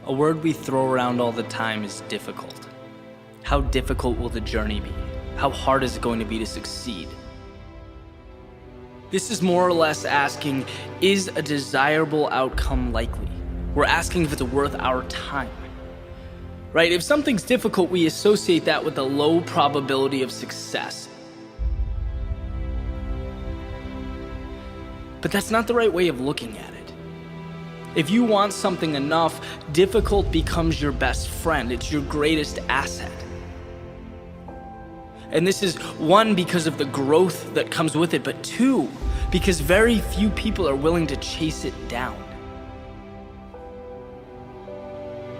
A word we throw around all the time is difficult. How difficult will the journey be? How hard is it going to be to succeed? This is more or less asking, is a desirable outcome likely? We're asking if it's worth our time. Right? If something's difficult, we associate that with a low probability of success. But that's not the right way of looking at it. If you want something enough, difficult becomes your best friend. It's your greatest asset. And this is one, because of the growth that comes with it, but two, because very few people are willing to chase it down.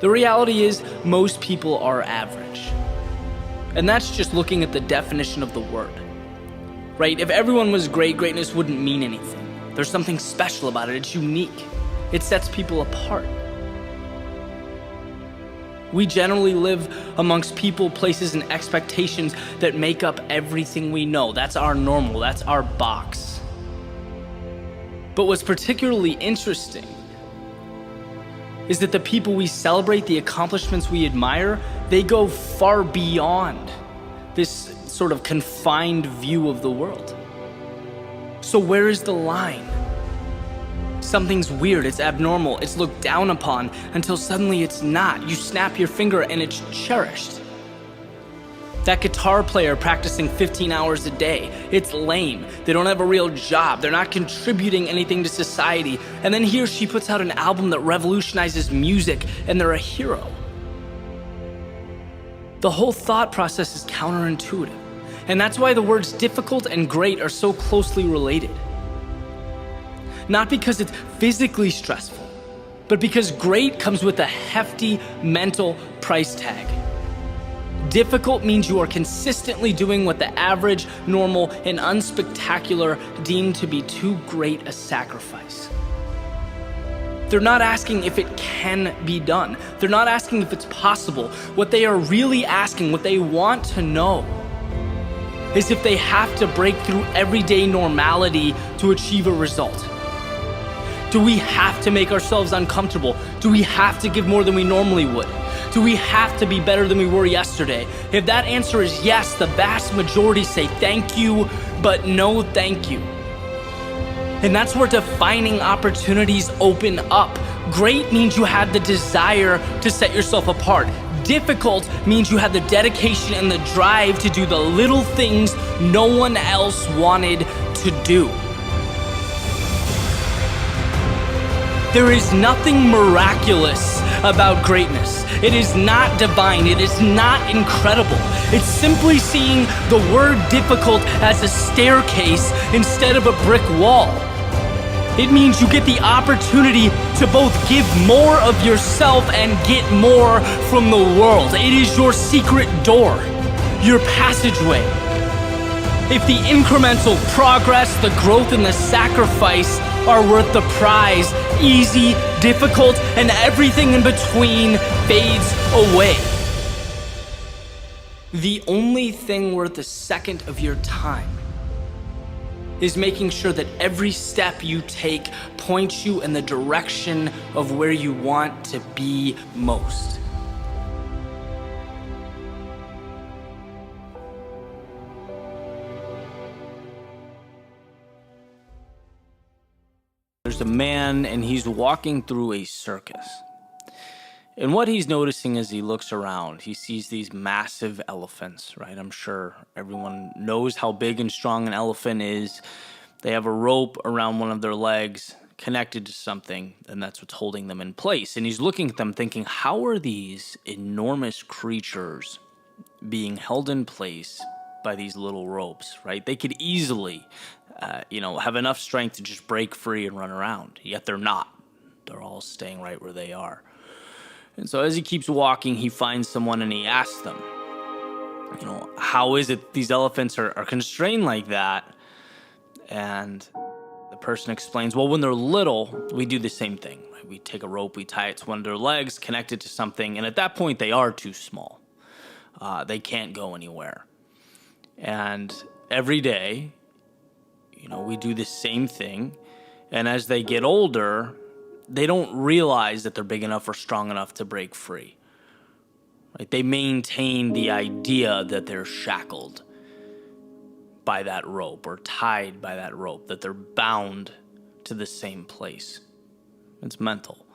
The reality is, most people are average. And that's just looking at the definition of the word. Right? If everyone was great, greatness wouldn't mean anything. There's something special about it. It's unique. It sets people apart. We generally live amongst people, places, and expectations that make up everything we know. That's our normal. That's our box. But what's particularly interesting is that the people we celebrate, the accomplishments we admire, they go far beyond this sort of confined view of the world. So where is the line? Something's weird, it's abnormal, it's looked down upon, until suddenly it's not. You snap your finger and it's cherished. That guitar player practicing 15 hours a day, it's lame. They don't have a real job, they're not contributing anything to society, and then he or she puts out an album that revolutionizes music, and they're a hero. The whole thought process is counterintuitive, and that's why the words difficult and great are so closely related. Not because it's physically stressful, but because great comes with a hefty mental price tag. Difficult means you are consistently doing what the average, normal, and unspectacular deem to be too great a sacrifice. They're not asking if it can be done. They're not asking if it's possible. What they are really asking, what they want to know, is if they have to break through everyday normality to achieve a result. Do we have to make ourselves uncomfortable? Do we have to give more than we normally would? Do we have to be better than we were yesterday? If that answer is yes, the vast majority say thank you, but no thank you. And that's where defining opportunities open up. Great means you have the desire to set yourself apart. Difficult means you have the dedication and the drive to do the little things no one else wanted to do. There is nothing miraculous about greatness. It is not divine. It is not incredible. It's simply seeing the word difficult as a staircase instead of a brick wall. It means you get the opportunity to both give more of yourself and get more from the world. It is your secret door, your passageway. If the incremental progress, the growth, and the sacrifice are worth the prize, easy, difficult, and everything in between fades away. The only thing worth a second of your time is making sure that every step you take points you in the direction of where you want to be most. There's a man and he's walking through a circus. And what he's noticing as he looks around, he sees these massive elephants, right? I'm sure everyone knows how big and strong an elephant is. They have a rope around one of their legs connected to something, and that's what's holding them in place. And he's looking at them thinking, how are these enormous creatures being held in place by these little ropes, right? They could easily have enough strength to just break free and run around. Yet they're not. They're all staying right where they are. And so as he keeps walking, he finds someone and he asks them, how is it these elephants are constrained like that? And the person explains, well, when they're little, we do the same thing. Right? We take a rope, we tie it to one of their legs, connect it to something, and at that point, they are too small. They can't go anywhere. And every day, we do the same thing. And as they get older, they don't realize that they're big enough or strong enough to break free. Right? They maintain the idea that they're shackled by that rope or tied by that rope, that they're bound to the same place. It's mental.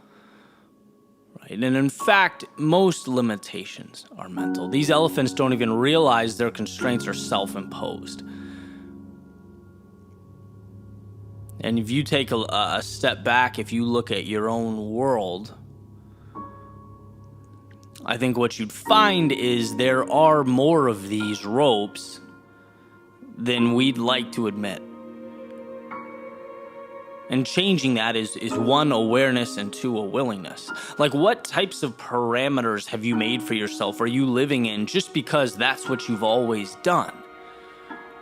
Right? And in fact, most limitations are mental. These elephants don't even realize their constraints are self-imposed. And if you take a step back, if you look at your own world, I think what you'd find is there are more of these ropes than we'd like to admit. And changing that is one, awareness, and two, a willingness. Like, what types of parameters have you made for yourself? Are you living in just because that's what you've always done?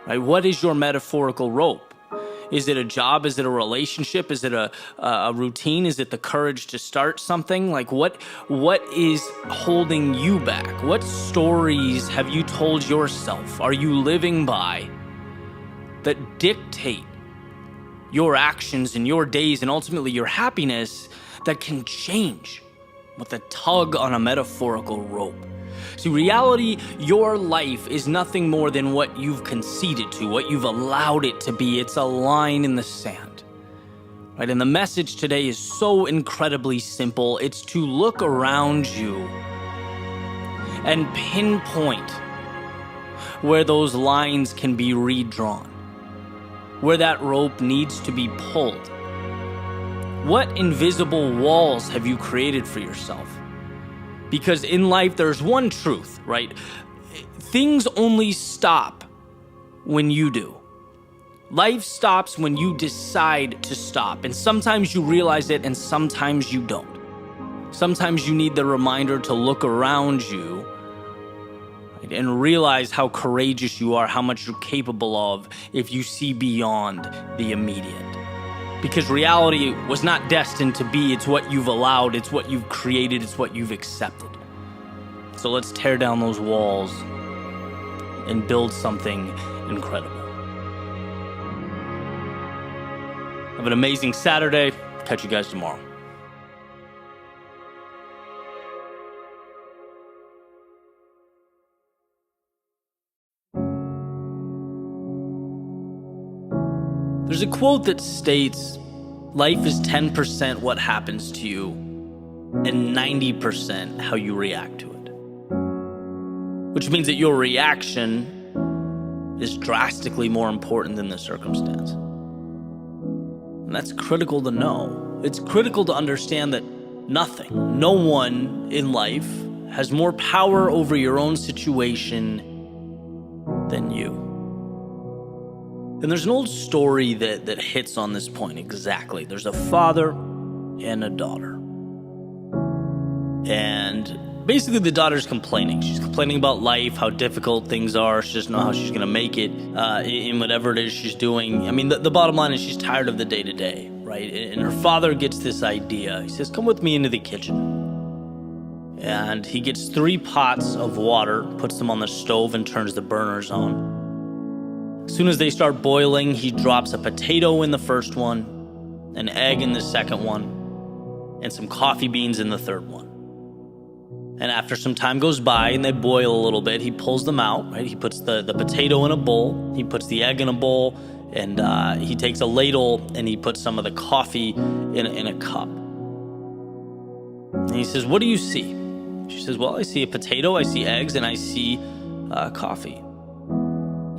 Right? What is your metaphorical rope? Is it a job? Is it a relationship? Is it a routine? Is it the courage to start something? Like, what is holding you back? What stories have you told yourself? Are you living by that dictate your actions and your days and ultimately your happiness that can change with a tug on a metaphorical rope? See, reality, your life is nothing more than what you've conceded to, what you've allowed it to be. It's a line in the sand, right? And the message today is so incredibly simple. It's to look around you and pinpoint where those lines can be redrawn, where that rope needs to be pulled. What invisible walls have you created for yourself? Because in life, there's one truth, right? Things only stop when you do. Life stops when you decide to stop. And sometimes you realize it and sometimes you don't. Sometimes you need the reminder to look around you, right, and realize how courageous you are, how much you're capable of if you see beyond the immediate. Because reality was not destined to be. It's what you've allowed. It's what you've created. It's what you've accepted. So let's tear down those walls and build something incredible. Have an amazing Saturday. Catch you guys tomorrow. There's a quote that states, life is 10% what happens to you and 90% how you react to it. Which means that your reaction is drastically more important than the circumstance. And that's critical to know. It's critical to understand that nothing, no one in life has more power over your own situation than you. And there's an old story that hits on this point exactly. There's a father and a daughter. And basically the daughter's complaining. She's complaining about life, how difficult things are. She doesn't know how she's going to make it in whatever it is she's doing. I mean, the bottom line is she's tired of the day-to-day, right? And her father gets this idea. He says, come with me into the kitchen. And he gets 3 pots of water, puts them on the stove and turns the burners on. As soon as they start boiling, he drops a potato in the first one, an egg in the second one, and some coffee beans in the third one. And after some time goes by and they boil a little bit, he pulls them out, right? He puts the potato in a bowl, he puts the egg in a bowl, and he takes a ladle and he puts some of the coffee in a cup. And he says, what do you see? She says, well, I see a potato, I see eggs, and I see coffee.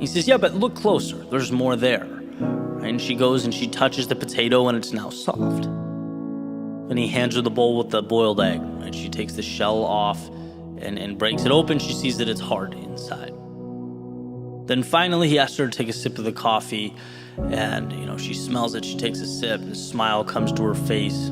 He says, yeah, but look closer. There's more there. And she goes and she touches the potato and it's now soft. And he hands her the bowl with the boiled egg. Right? She takes the shell off and breaks it open. She sees that it's hard inside. Then finally he asks her to take a sip of the coffee. And, she smells it. She takes a sip and a smile comes to her face.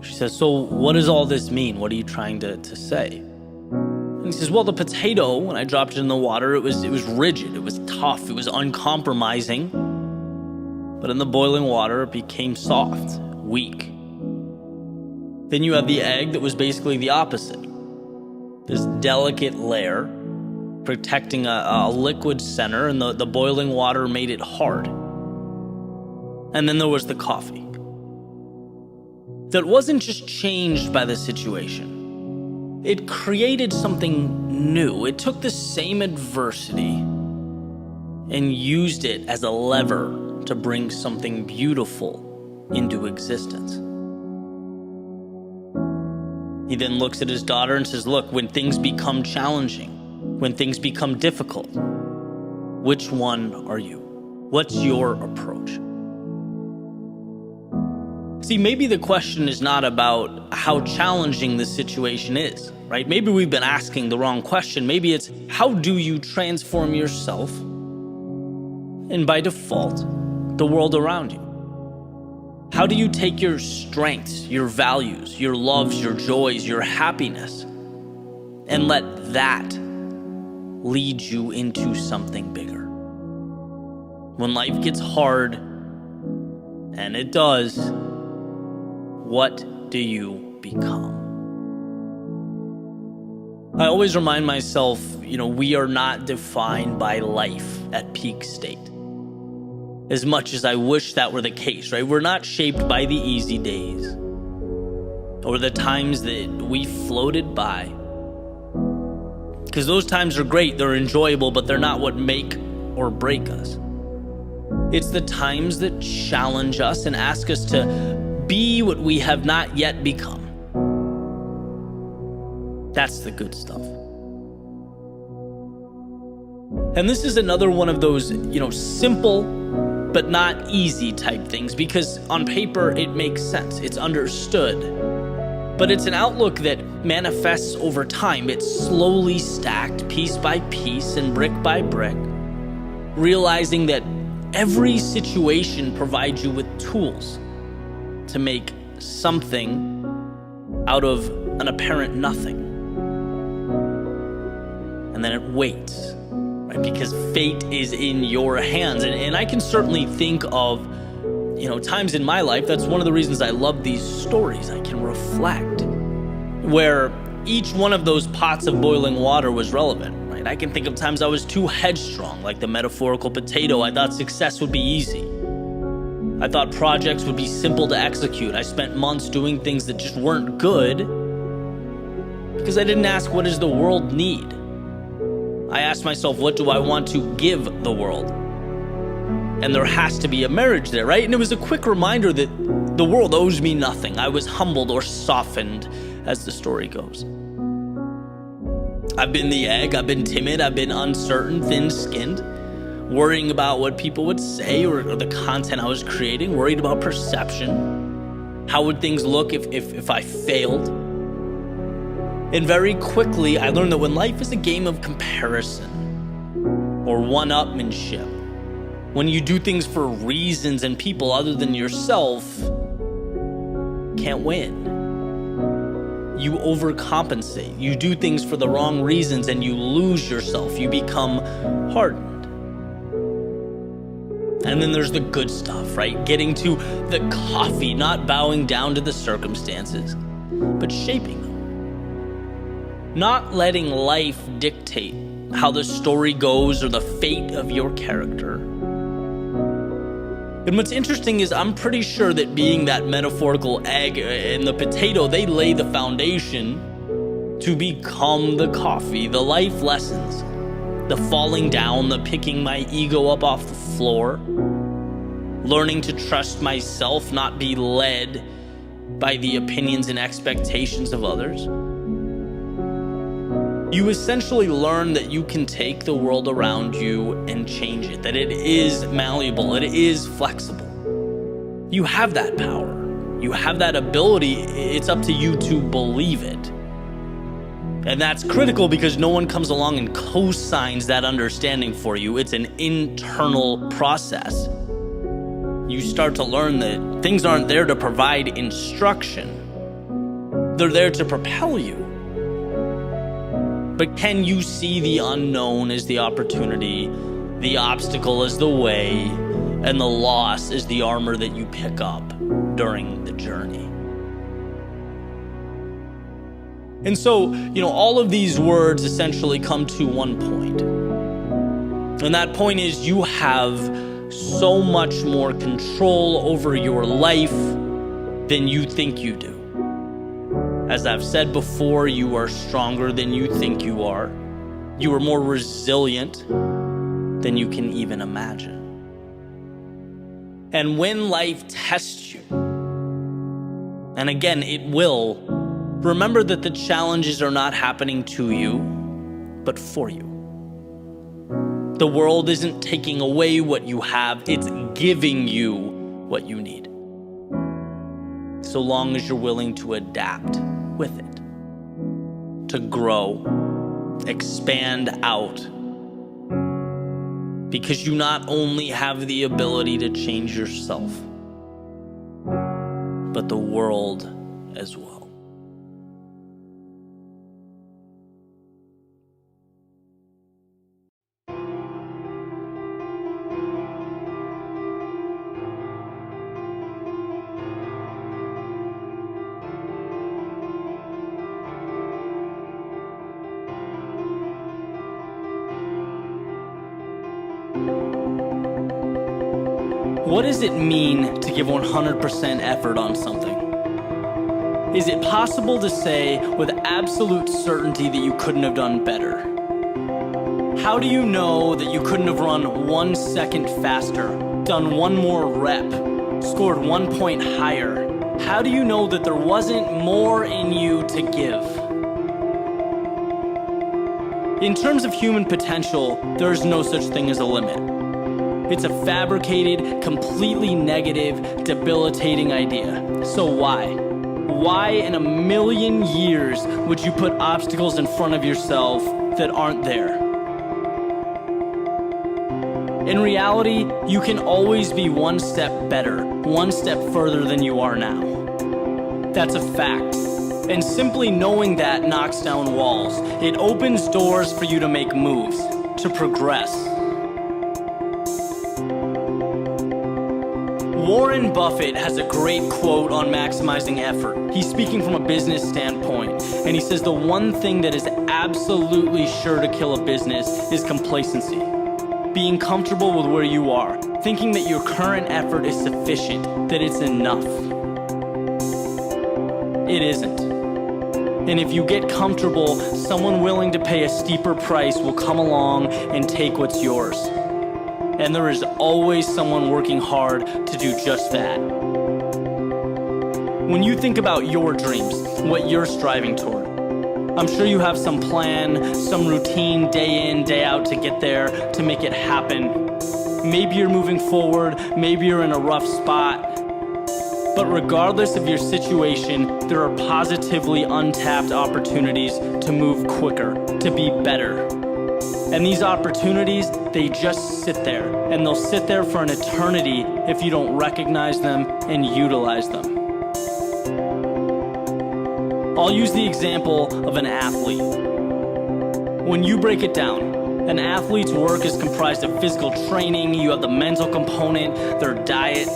She says, so what does all this mean? What are you trying to say? And he says, well, the potato, when I dropped it in the water, it was rigid, it was tough, it was uncompromising. But in the boiling water, it became soft, weak. Then you have the egg that was basically the opposite. This delicate layer protecting a liquid center, and the boiling water made it hard. And then there was the coffee. that wasn't just changed by the situation. It created something new. It took the same adversity and used it as a lever to bring something beautiful into existence. He then looks at his daughter and says, look, when things become challenging, when things become difficult, which one are you? What's your approach? See, maybe the question is not about how challenging the situation is, right? Maybe we've been asking the wrong question. Maybe it's, how do you transform yourself and by default, the world around you? How do you take your strengths, your values, your loves, your joys, your happiness, and let that lead you into something bigger? When life gets hard, and it does, what do you become? I always remind myself, we are not defined by life at peak state. As much as I wish that were the case, right? We're not shaped by the easy days or the times that we floated by. Because those times are great, they're enjoyable, but they're not what make or break us. It's the times that challenge us and ask us to be what we have not yet become. That's the good stuff. And this is another one of those, simple but not easy type things, because on paper it makes sense, it's understood. But it's an outlook that manifests over time. It's slowly stacked piece by piece and brick by brick, realizing that every situation provides you with tools to make something out of an apparent nothing. And then it waits, right? Because fate is in your hands. And I can certainly think of, times in my life. That's one of the reasons I love these stories. I can reflect where each one of those pots of boiling water was relevant, right? I can think of times I was too headstrong, like the metaphorical potato. I thought success would be easy. I thought projects would be simple to execute. I spent months doing things that just weren't good because I didn't ask, what does the world need? I asked myself, what do I want to give the world? And there has to be a marriage there, right? And it was a quick reminder that the world owes me nothing. I was humbled or softened, as the story goes. I've been the egg, I've been timid, I've been uncertain, thin-skinned, worrying about what people would say or the content I was creating, worried about perception. How would things look if I failed? And very quickly, I learned that when life is a game of comparison or one-upmanship, when you do things for reasons and people other than yourself, can't win. You overcompensate. You do things for the wrong reasons and you lose yourself. You become hardened. And then there's the good stuff, right? Getting to the coffee, not bowing down to the circumstances, but shaping them. Not letting life dictate how the story goes or the fate of your character. And what's interesting is I'm pretty sure that being that metaphorical egg and the potato, they lay the foundation to become the coffee, the life lessons, the falling down, the picking my ego up off the floor, learning to trust myself, not be led by the opinions and expectations of others. You essentially learn that you can take the world around you and change it, that it is malleable, it is flexible. You have that power. You have that ability. It's up to you to believe it. And that's critical because no one comes along and co-signs that understanding for you. It's an internal process. You start to learn that things aren't there to provide instruction. They're there to propel you. But can you see the unknown as the opportunity, the obstacle as the way, and the loss as the armor that you pick up during the journey? And so, all of these words essentially come to one point. And that point is you have so much more control over your life than you think you do. As I've said before, you are stronger than you think you are. You are more resilient than you can even imagine. And when life tests you, and again, it will, remember that the challenges are not happening to you, but for you. The world isn't taking away what you have, it's giving you what you need. So long as you're willing to adapt with it, to grow, expand out. Because you not only have the ability to change yourself, but the world as well. What does it mean to give 100% effort on something? Is it possible to say with absolute certainty that you couldn't have done better? How do you know that you couldn't have run 1 second faster, done 1 more rep, scored 1 point higher? How do you know that there wasn't more in you to give? In terms of human potential, there is no such thing as a limit. It's a fabricated, completely negative, debilitating idea. So why? Why in a million years would you put obstacles in front of yourself that aren't there? In reality, you can always be 1 step better, 1 step further than you are now. That's a fact. And simply knowing that knocks down walls. It opens doors for you to make moves, to progress. Warren Buffett has a great quote on maximizing effort. He's speaking from a business standpoint, and he says the one thing that is absolutely sure to kill a business is complacency. Being comfortable with where you are, thinking that your current effort is sufficient, that it's enough. It isn't. And if you get comfortable, someone willing to pay a steeper price will come along and take what's yours. And there is always someone working hard to do just that. When you think about your dreams, what you're striving toward, I'm sure you have some plan, some routine day in, day out to get there, to make it happen. Maybe you're moving forward, maybe you're in a rough spot. But regardless of your situation, there are positively untapped opportunities to move quicker, to be better. And these opportunities, they just sit there, and they'll sit there for an eternity if you don't recognize them and utilize them. I'll use the example of an athlete. When you break it down, an athlete's work is comprised of physical training, you have the mental component, their diet.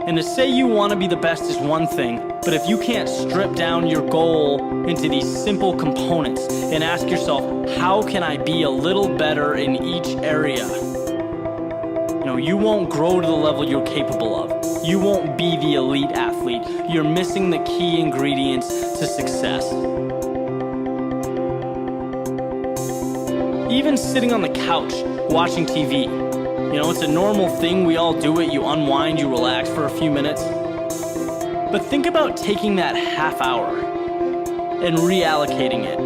And to say you want to be the best is one thing, but if you can't strip down your goal into these simple components and ask yourself, how can I be a little better in each area? You won't grow to the level you're capable of. You won't be the elite athlete. You're missing the key ingredients to success. Even sitting on the couch, watching TV. It's a normal thing, we all do it, you unwind, you relax for a few minutes. But think about taking that half hour and reallocating it.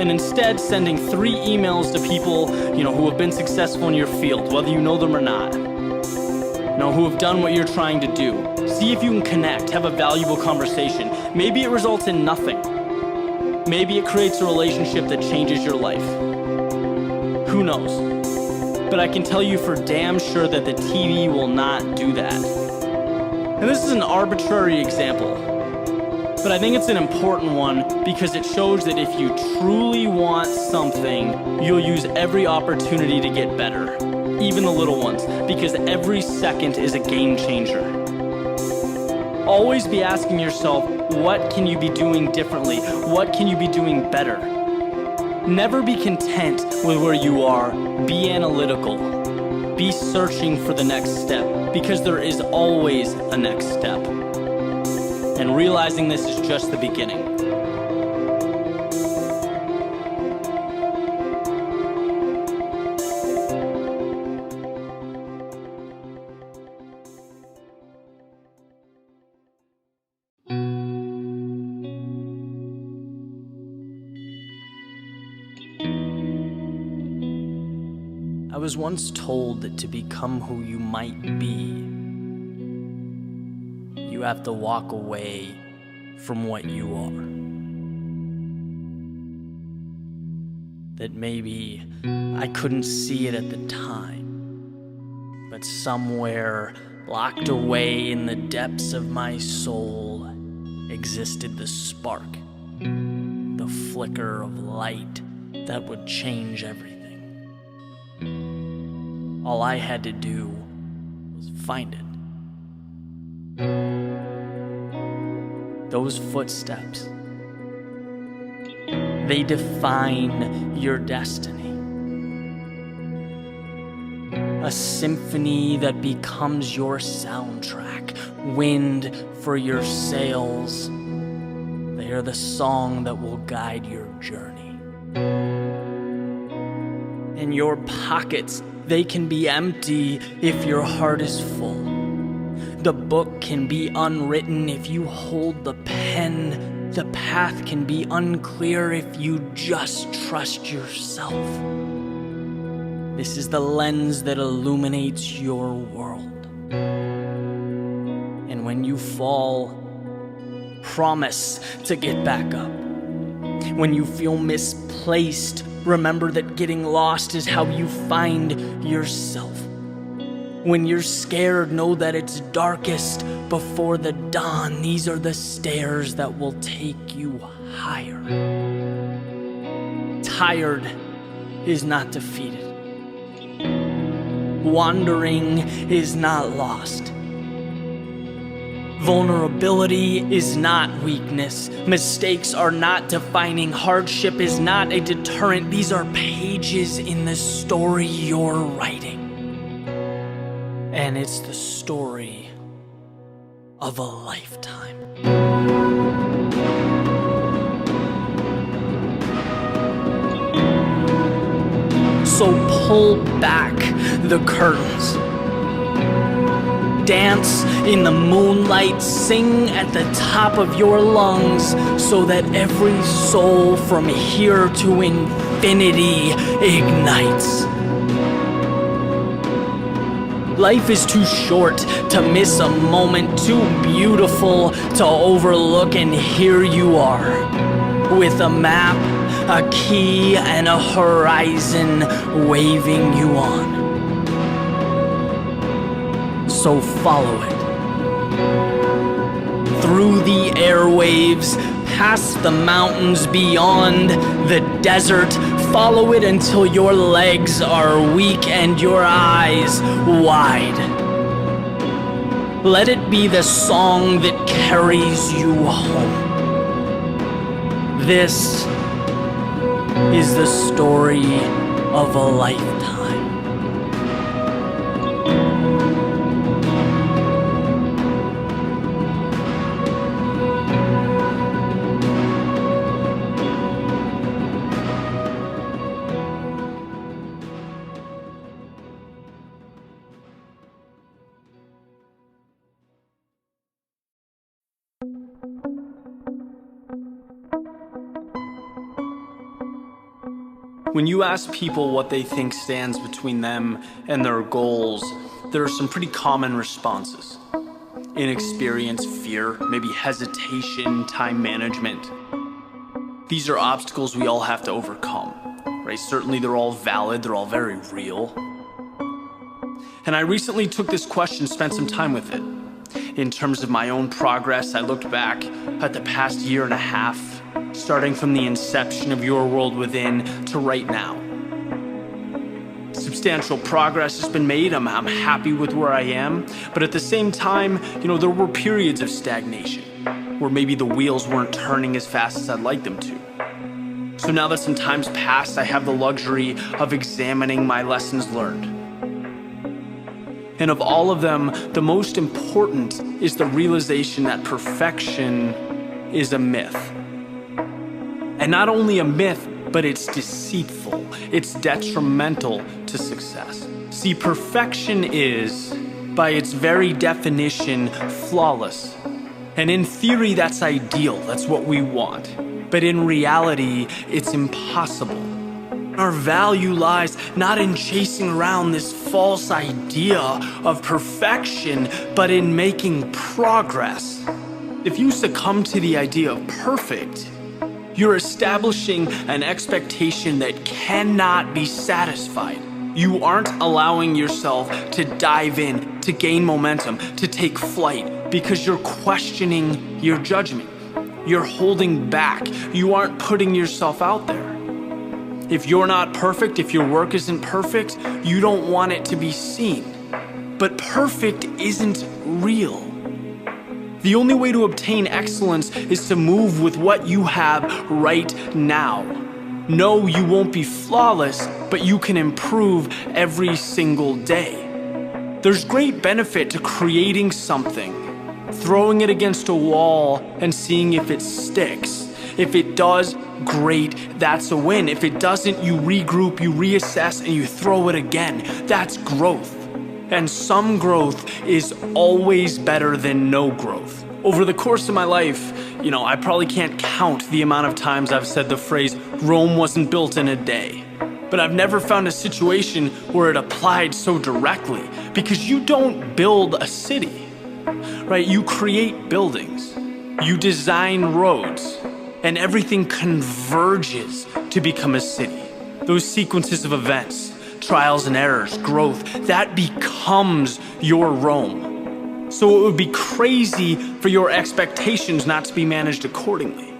And instead sending 3 emails to people, who have been successful in your field, whether you know them or not. Who have done what you're trying to do. See if you can connect, have a valuable conversation. Maybe it results in nothing. Maybe it creates a relationship that changes your life. Who knows? But I can tell you for damn sure that the TV will not do that. And this is an arbitrary example, but I think it's an important one because it shows that if you truly want something, you'll use every opportunity to get better, even the little ones, because every second is a game changer. Always be asking yourself, what can you be doing differently? What can you be doing better? Never be content with where you are. Be analytical. Be searching for the next step, because there is always a next step. And realizing this is just the beginning. I was once told that to become who you might be, you have to walk away from what you are. That maybe I couldn't see it at the time, but somewhere locked away in the depths of my soul existed the spark, the flicker of light that would change everything. All I had to do was find it. Those footsteps, they define your destiny. A symphony that becomes your soundtrack, wind for your sails. They are the song that will guide your journey. In your pockets, they can be empty if your heart is full. The book can be unwritten if you hold the pen. The path can be unclear if you just trust yourself. This is the lens that illuminates your world. And when you fall, promise to get back up. When you feel misplaced, remember that getting lost is how you find yourself. When you're scared, know that it's darkest before the dawn. These are the stairs that will take you higher. Tired is not defeated. Wandering is not lost. Vulnerability is not weakness. Mistakes are not defining. Hardship is not a deterrent. These are pages in the story you're writing. And it's the story of a lifetime. So pull back the curtains. Dance in the moonlight, sing at the top of your lungs, so that every soul from here to infinity ignites. Life is too short to miss a moment, too beautiful to overlook, and here you are, with a map, a key, and a horizon waving you on. So follow it. Through the airwaves, past the mountains, beyond the desert. Follow it until your legs are weak and your eyes wide. Let it be the song that carries you home. This is the story of a lifetime. When you ask people what they think stands between them and their goals, there are some pretty common responses. Inexperience, fear, maybe hesitation, time management. These are obstacles we all have to overcome, right? Certainly they're all valid, they're all very real. And I recently took this question, spent some time with it. In terms of my own progress, I looked back at the past year and a half, starting from the inception of Your World Within to right now. Substantial progress has been made. I'm happy with where I am. But at the same time, there were periods of stagnation where maybe the wheels weren't turning as fast as I'd like them to. So now that some time's passed, I have the luxury of examining my lessons learned. And of all of them, the most important is the realization that perfection is a myth. And not only a myth, but it's deceitful. It's detrimental to success. See, perfection is, by its very definition, flawless. And in theory, that's ideal. That's what we want. But in reality, it's impossible. Our value lies not in chasing around this false idea of perfection, but in making progress. If you succumb to the idea of perfect, you're establishing an expectation that cannot be satisfied. You aren't allowing yourself to dive in, to gain momentum, to take flight, because you're questioning your judgment. You're holding back. You aren't putting yourself out there. If you're not perfect, if your work isn't perfect, you don't want it to be seen. But perfect isn't real. The only way to obtain excellence is to move with what you have right now. No, you won't be flawless, but you can improve every single day. There's great benefit to creating something, throwing it against a wall and seeing if it sticks. If it does, great, that's a win. If it doesn't, you regroup, you reassess, and you throw it again. That's growth. And some growth is always better than no growth. Over the course of my life, I probably can't count the amount of times I've said the phrase, Rome wasn't built in a day. But I've never found a situation where it applied so directly, because you don't build a city, right? You create buildings, you design roads, and everything converges to become a city. Those sequences of events, trials and errors, growth, that becomes your Rome. So it would be crazy for your expectations not to be managed accordingly.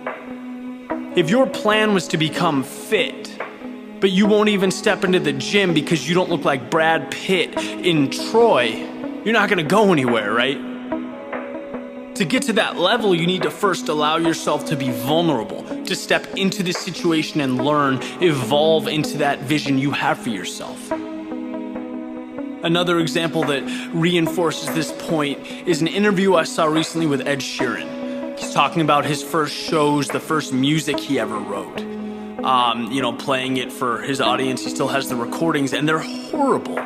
If your plan was to become fit, but you won't even step into the gym because you don't look like Brad Pitt in Troy, you're not gonna go anywhere, right? To get to that level, you need to first allow yourself to be vulnerable, to step into the situation and learn, evolve into that vision you have for yourself. Another example that reinforces this point is an interview I saw recently with Ed Sheeran. He's talking about his first shows, the first music he ever wrote. Playing it for his audience. He still has the recordings, and they're horrible.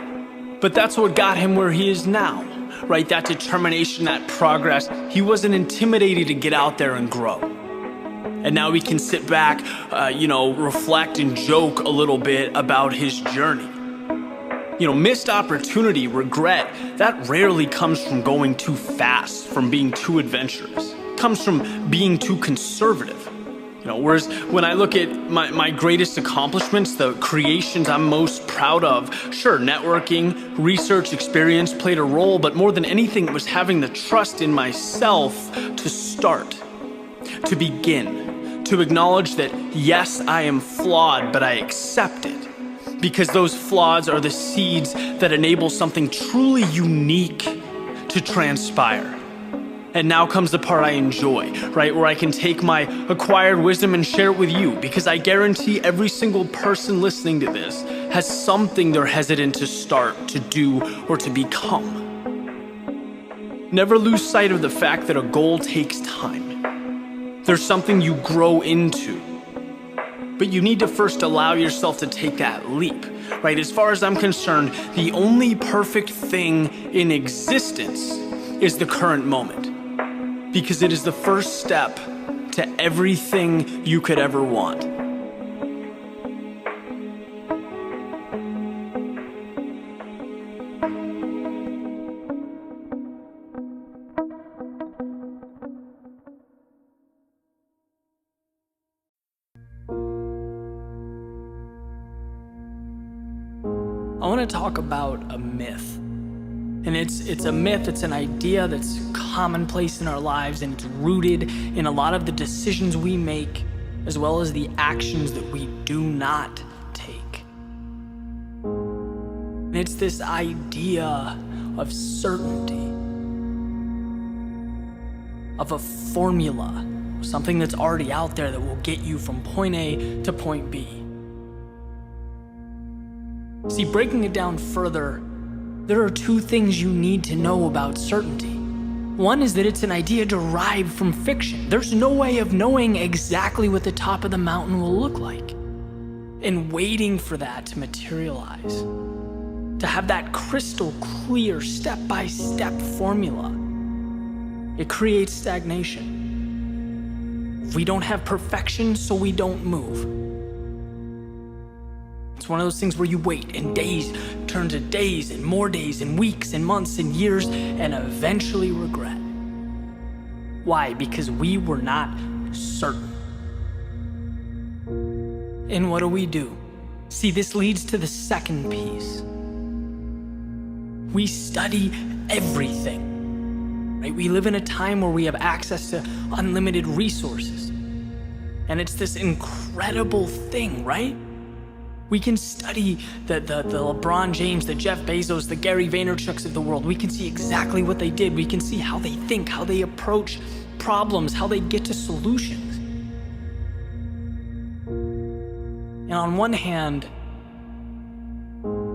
But that's what got him where he is now. Right, that determination, that progress. He wasn't intimidated to get out there and grow. And now we can sit back, reflect and joke a little bit about his journey. Missed opportunity, regret, that rarely comes from going too fast, from being too adventurous. It comes from being too conservative. Whereas when I look at my greatest accomplishments, the creations I'm most proud of, sure, networking, research, experience played a role, but more than anything, it was having the trust in myself to start, to begin, to acknowledge that, yes, I am flawed, but I accept it. Because those flaws are the seeds that enable something truly unique to transpire. And now comes the part I enjoy, right? Where I can take my acquired wisdom and share it with you, because I guarantee every single person listening to this has something they're hesitant to start, to do, or to become. Never lose sight of the fact that a goal takes time. There's something you grow into. But you need to first allow yourself to take that leap, right? As far as I'm concerned, the only perfect thing in existence is the current moment. Because it is the first step to everything you could ever want. I want to talk about a myth. And it's a myth, it's an idea that's commonplace in our lives, and it's rooted in a lot of the decisions we make, as well as the actions that we do not take. And it's this idea of certainty, of a formula, something that's already out there that will get you from point A to point B. See, breaking it down further, There are two things you need to know about certainty. One is that it's an idea derived from fiction. There's no way of knowing exactly what the top of the mountain will look like. And waiting for that to materialize, to have that crystal clear step-by-step formula, it creates stagnation. We don't have perfection, so we don't move. It's one of those things where you wait and days turn to days and more days and weeks and months and years and eventually regret. Why? Because we were not certain. And what do? See, this leads to the second piece. We study everything, right? We live in a time where we have access to unlimited resources. And it's this incredible thing, right? We can study the LeBron James, the Jeff Bezos, the Gary Vaynerchuks of the world. We can see exactly what they did. We can see how they think, how they approach problems, how they get to solutions. And on one hand,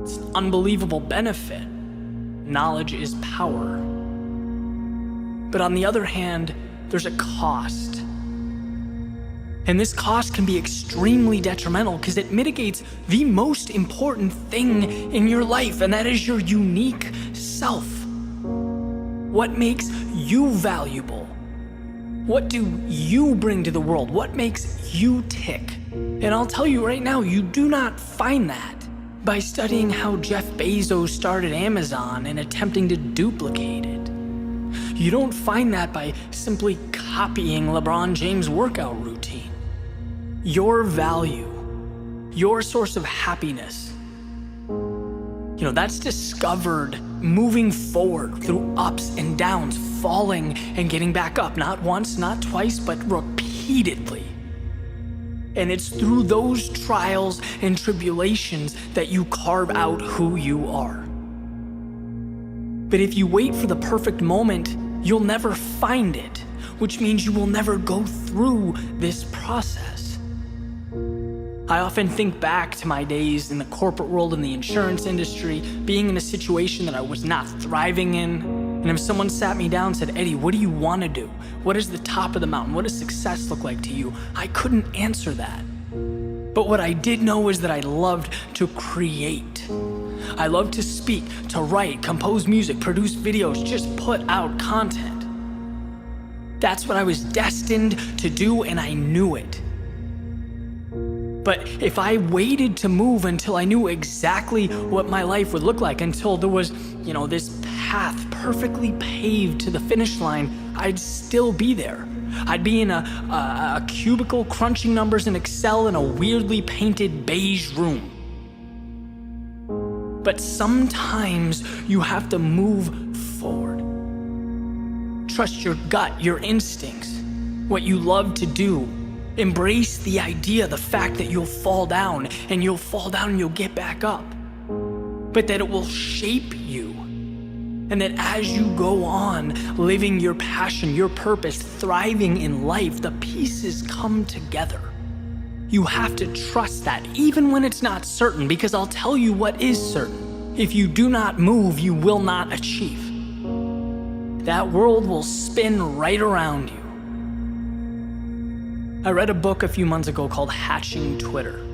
it's an unbelievable benefit. Knowledge is power. But on the other hand, there's a cost. And this cost can be extremely detrimental because it mitigates the most important thing in your life, and that is your unique self. What makes you valuable? What do you bring to the world? What makes you tick? And I'll tell you right now, you do not find that by studying how Jeff Bezos started Amazon and attempting to duplicate it. You don't find that by simply copying LeBron James' workout routine. Your value, your source of happiness, that's discovered moving forward through ups and downs, falling and getting back up, not once, not twice, but repeatedly. And it's through those trials and tribulations that you carve out who you are. But if you wait for the perfect moment, you'll never find it, which means you will never go through this process. I often think back to my days in the corporate world, in the insurance industry, being in a situation that I was not thriving in. And if someone sat me down and said, Eddie, what do you want to do? What is the top of the mountain? What does success look like to you? I couldn't answer that. But what I did know is that I loved to create. I loved to speak, to write, compose music, produce videos, just put out content. That's what I was destined to do, and I knew it. But if I waited to move until I knew exactly what my life would look like, until there was, this path perfectly paved to the finish line, I'd still be there. I'd be in a cubicle crunching numbers in Excel in a weirdly painted beige room. But sometimes you have to move forward. Trust your gut, your instincts, what you love to do. Embrace the idea, the fact that you'll fall down and you'll get back up. But that it will shape you. And that as you go on living your passion, your purpose, thriving in life, the pieces come together. You have to trust that, even when it's not certain, because I'll tell you what is certain. If you do not move, you will not achieve. That world will spin right around you. I read a book a few months ago called Hatching Twitter.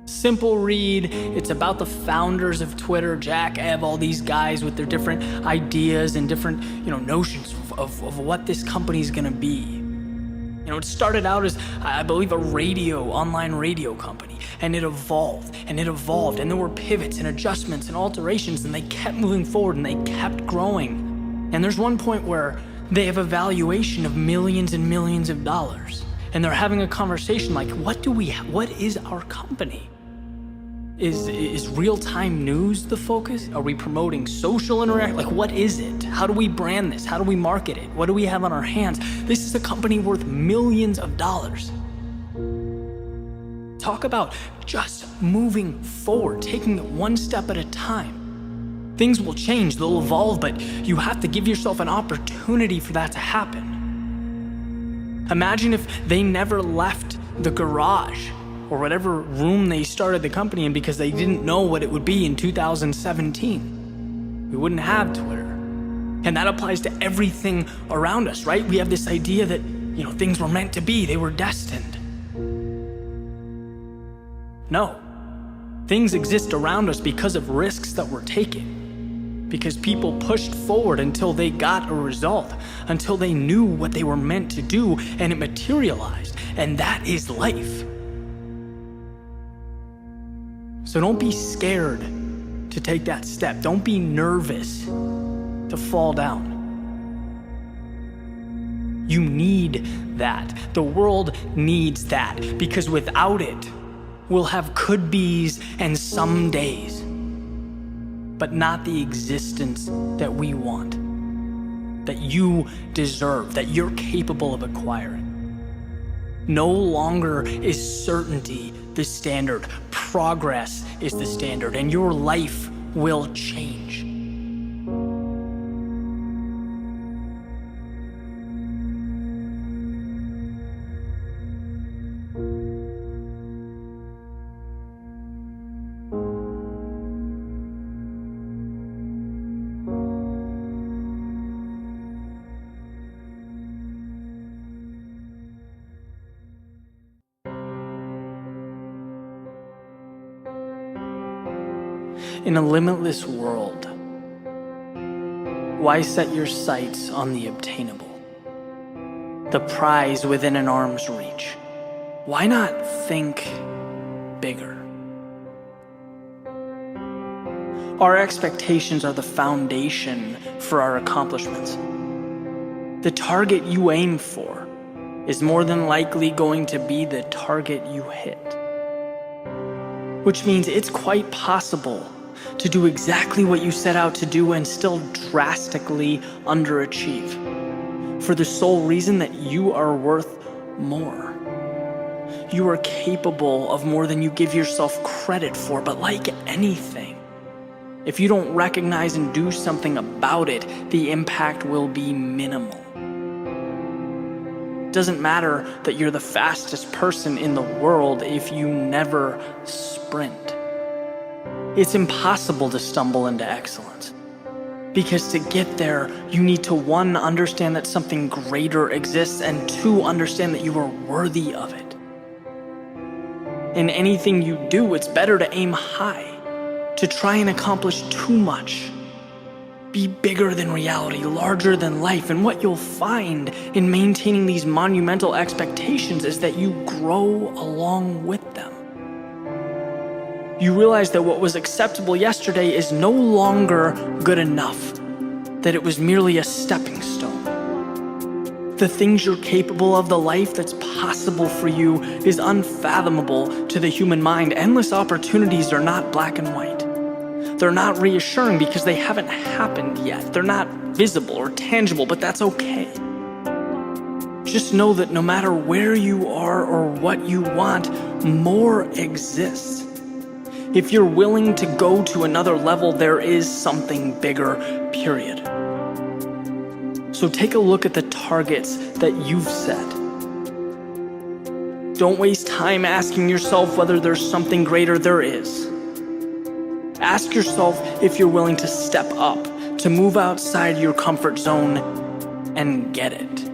Simple read. It's about the founders of Twitter, Jack, Ev, all these guys with their different ideas and different, notions of what this company is going to be. It started out as, I believe, a online radio company, and it evolved, and there were pivots and adjustments and alterations, and they kept moving forward, and they kept growing. And there's one point where they have a valuation of millions and millions of dollars, and they're having a conversation like, what is our company? Is real-time news the focus? Are we promoting social interaction? Like, what is it? How do we brand this? How do we market it? What do we have on our hands? This is a company worth millions of dollars. Talk about just moving forward, taking it one step at a time. Things will change, they'll evolve, but you have to give yourself an opportunity for that to happen. Imagine if they never left the garage or whatever room they started the company in because they didn't know what it would be in 2017. We wouldn't have Twitter. And that applies to everything around us, right? We have this idea that, things were meant to be, they were destined. No. Things exist around us because of risks that were taken. Because people pushed forward until they got a result, until they knew what they were meant to do, and it materialized. And that is life. So don't be scared to take that step. Don't be nervous to fall down. You need that. The world needs that, because without it, we'll have could-be's and some days, but not the existence that we want, that you deserve, that you're capable of acquiring. No longer is certainty the standard. Progress is the standard, and your life will change. In a limitless world, why set your sights on the obtainable, the prize within an arm's reach? Why not think bigger? Our expectations are the foundation for our accomplishments. The target you aim for is more than likely going to be the target you hit. Which means it's quite possible to do exactly what you set out to do and still drastically underachieve, for the sole reason that you are worth more. You are capable of more than you give yourself credit for, but like anything, if you don't recognize and do something about it, the impact will be minimal. It doesn't matter that you're the fastest person in the world if you never sprint. It's impossible to stumble into excellence, because to get there, you need to, 1, understand that something greater exists, and 2, understand that you are worthy of it. In anything you do, it's better to aim high, to try and accomplish too much. Be bigger than reality, larger than life, and what you'll find in maintaining these monumental expectations is that you grow along with them. You realize that what was acceptable yesterday is no longer good enough, that it was merely a stepping stone. The things you're capable of, the life that's possible for you, is unfathomable to the human mind. Endless opportunities are not black and white. They're not reassuring because they haven't happened yet. They're not visible or tangible, but that's okay. Just know that no matter where you are or what you want, more exists. If you're willing to go to another level, there is something bigger, period. So take a look at the targets that you've set. Don't waste time asking yourself whether there's something greater. There is. Ask yourself if you're willing to step up, to move outside your comfort zone and get it.